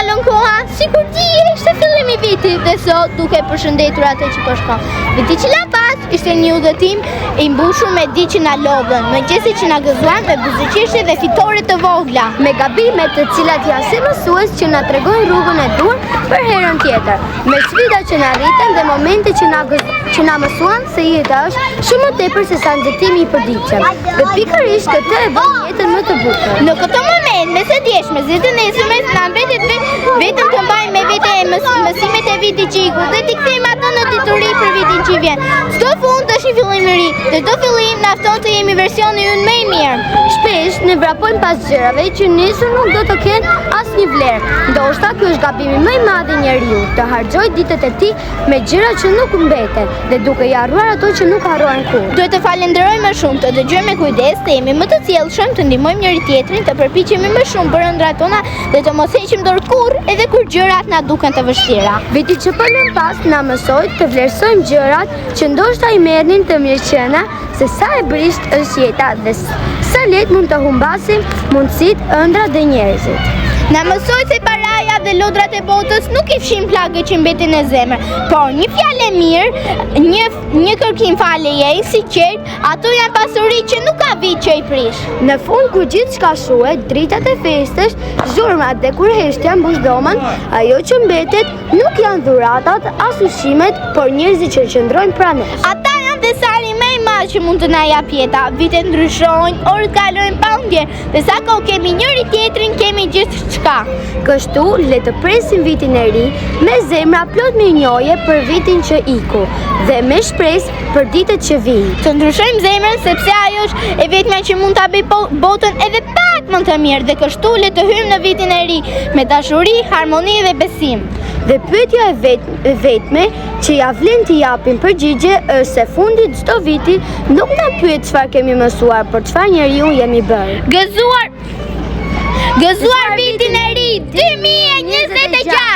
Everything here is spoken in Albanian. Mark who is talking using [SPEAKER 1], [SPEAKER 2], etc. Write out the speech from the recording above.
[SPEAKER 1] kalon koha, sikur ti ishte fillimi i vitit dhe sot duke përshëndetur atë që po shkon. Viti që la pas ishte një udhëtim i mbushur me di që na lodhën, mëngjesi që na gëzuan me buzëqeshje dhe fitore të vogla,
[SPEAKER 2] me gabimet të cilat janë si mësues që na tregojnë rrugën e dur për herën tjetër, me sfida që na rriten dhe momente që na mësuan se jeta është shumë më tepër se sa nxehtimi i përditshëm. Dhe pikërisht këtë e bën jetën më të bukur.
[SPEAKER 1] Në këtë moment, mes së djeshmës dhe të nesërmes, na mbetet vetëm të mbajmë me vete mësimet e vitit që iku dhe t'i kthejmë ato në dituri për vitin që vjen. Çdo fund është një fillim i ri, dhe çdo fillim na fton të jemi versioni ynë më i mirë.
[SPEAKER 2] Shpesh ne vrapojmë pas gjërave që nesër nuk do të kenë asnjë vlerë. Ndoshta ky është gabimi më i madh i njeriu, të harxojë ditët e tij me gjëra që nuk mbeten dhe duke i harruar ato që nuk harrohen kurrë.
[SPEAKER 1] Duhet të falenderojmë më shumë, të dëgjojmë me kujdes, të jemi më të sjellshëm, të ndihmojmë njëri tjetrin, të përpiqemi më shumë për ëndrat tona dhe të mos heqim dorë kurrë edhe kur gjërat na duken të vështira.
[SPEAKER 2] Viti që po lëm pas na mësoi të vlerësojmë gjërat që ndoshta i merrnin të mirëqenia, se sa e brisht është jeta dhe sa lehtë mund të humbasim mundësitë, ëndrat dhe njerëzit.
[SPEAKER 1] Na mësoi se paraja dhe lodrat e botës nuk i fshin plagët që mbetin në zemër, por një fjalë e mirë, një kërkim faleje i sinqert, ato janë pasuri që nuk ka vit që i prish.
[SPEAKER 2] Në fund kur gjithçka shuhet, dritat e festës, zhurmat dhe kur heshtja mbush domën, ajo që mbetet nuk janë dhuratat as ushqimet, por njerëzit që qëndrojnë pranë.
[SPEAKER 1] Ata janë dhe sari më i madh që mund të na jap jeta. Vitet ndryshojnë, orët kalojnë pa ndjer, dhe sa kohë kemi njëri tjetrin, kemi gjithçka.
[SPEAKER 2] Kështu le të presim vitin e ri me zemra plot mirënjohje për vitin që iku dhe me shpresë për ditët që vijnë.
[SPEAKER 1] Të ndryshojmë zemrën sepse ajo është e vetmja që mund ta bëjë botën edhe pak më të mirë, dhe kështu le të hyjmë në vitin e ri me dashuri, harmoni dhe besim.
[SPEAKER 2] Dhe pyetja e vetme që ja vlen t'i japim përgjigje është se fundit çdo viti nuk na pyet çfarë kemi mësuar, por çfarë njeriu jemi bërë.
[SPEAKER 1] Gëzuar vitin e ri 2026.